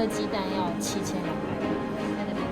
颗鸡蛋要7200。在那边。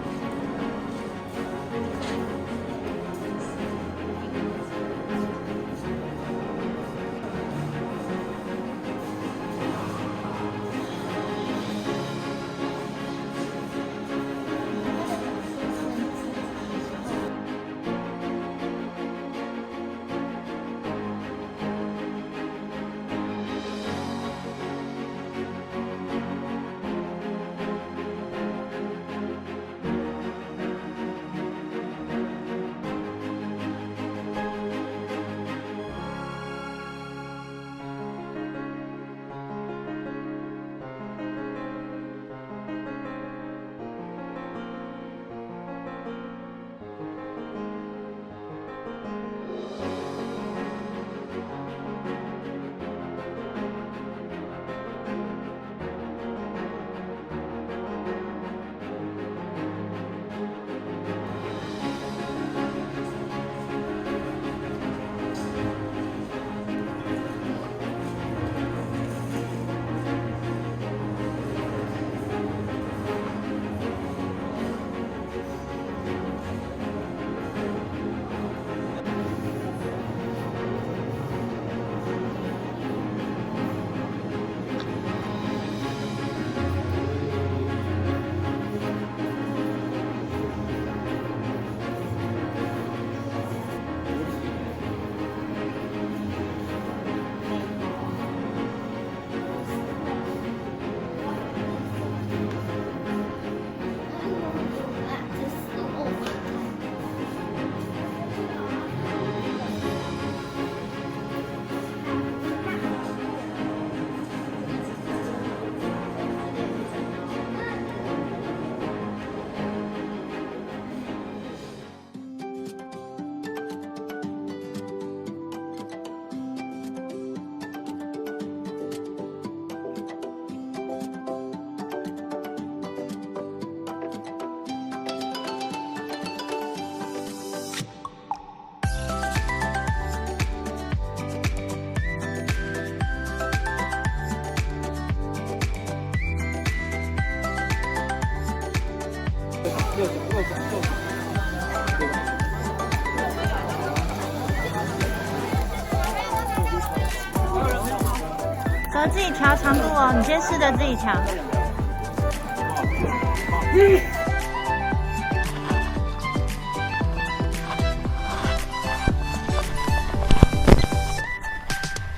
哥自己调长度哦，你先试着自己调。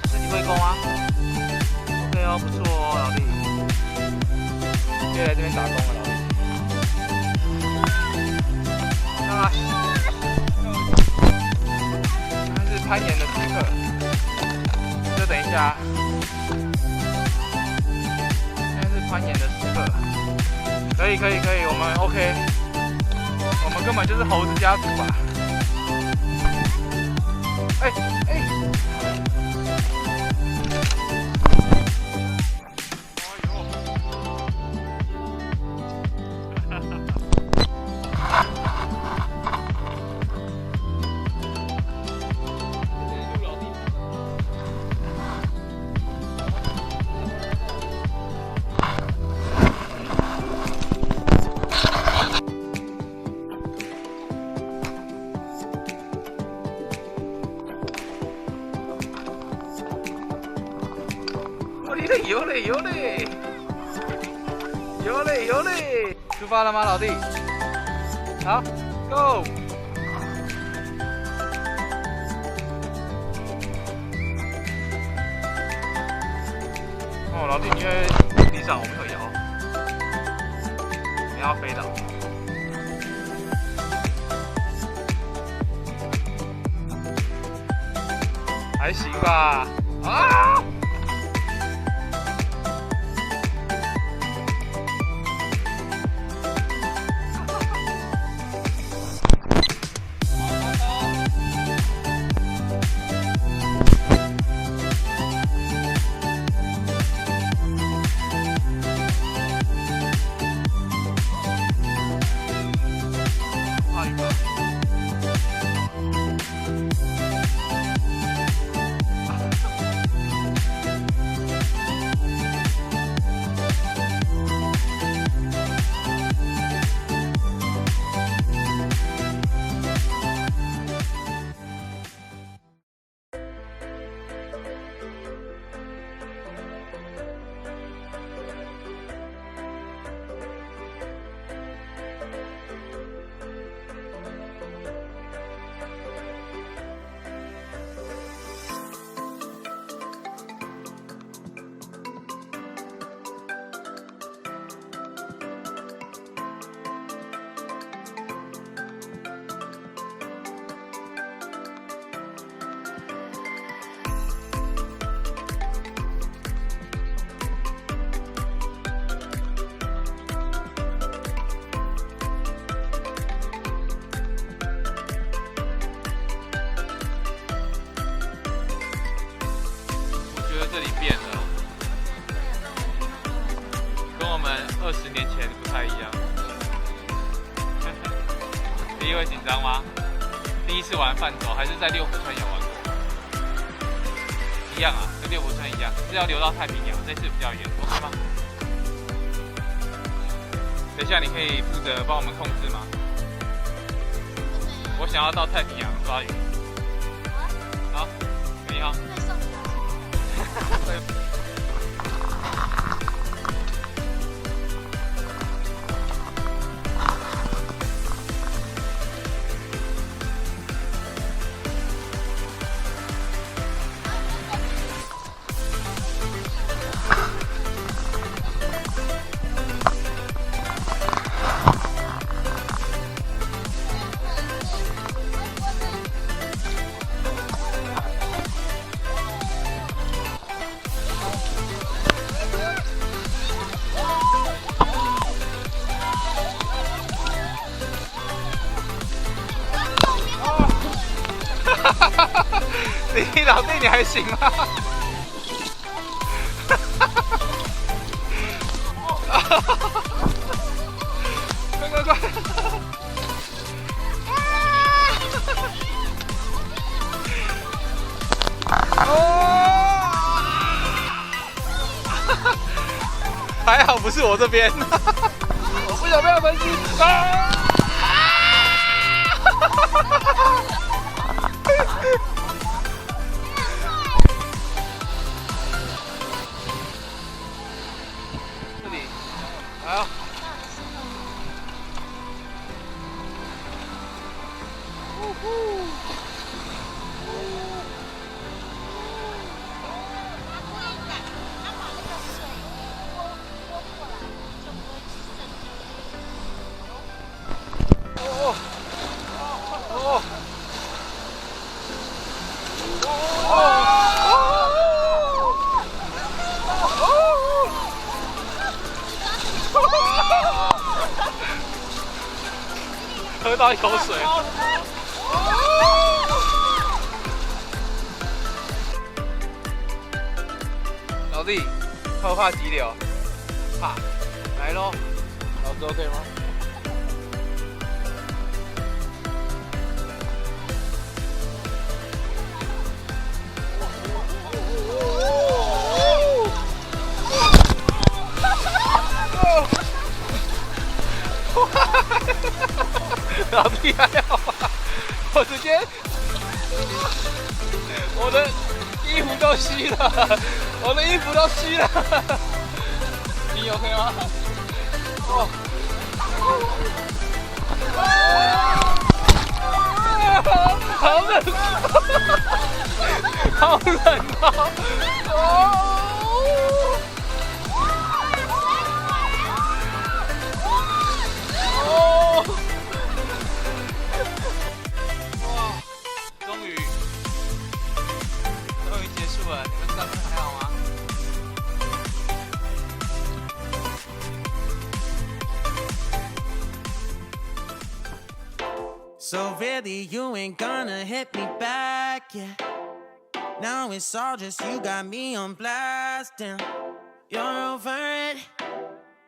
自己会攻啊 ？OK 哦，不错哦，老弟。可以来这边打工了，老弟。啊！它是攀岩的时刻，就等一下。攀岩的时刻，可以，我们 OK， 我们根本就是猴子家族吧？有嘞！出发了吗，老弟？好 ，Go！ 哦，老弟，你在地上，我没有摇，你要飞的。还行吧。啊！弟会紧张吗？第一次玩泛舟，还是在六福村有玩过？一样啊，跟六福村一样，是要游到太平洋，这次比较远 ，OK 吗？等一下你可以负责帮我们控制吗？我想要到太平洋抓鱼。好，你好。你老弟你还行吗？快快快！还好不是我这边，我不想被他们击杀。这里，来啊！喝到一口水。老弟，怕不怕急流？怕。来咯，老子 OK 吗？老弟还好吗？我直接，我的衣服都湿了，我的衣服都湿了。你 OK 吗？哦，好冷，好冷啊！So really, you ain't gonna hit me back, yeah. Now it's all just you got me on blast, damn. You're over it,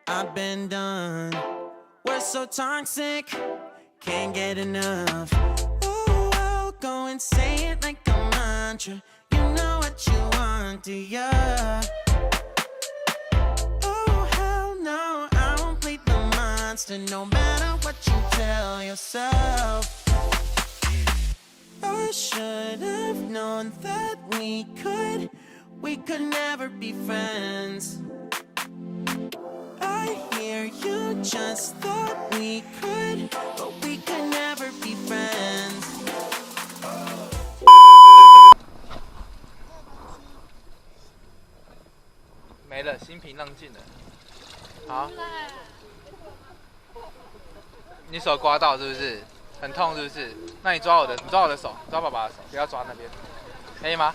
I've been done. We're so toxic, can't get enough. Ooh, I'll go and say it like a mantra. You know what you want, do ya? Oh, hell no, I won't play the monster, no matter what you tell yourself. I should have known that we could never be friends. I hear you just thought we could, but we could never be friends. 没了，心平浪静了。好，你手刮到是不是？很痛是不是？那你抓我的手，抓爸爸的手，不要抓那边，可以吗？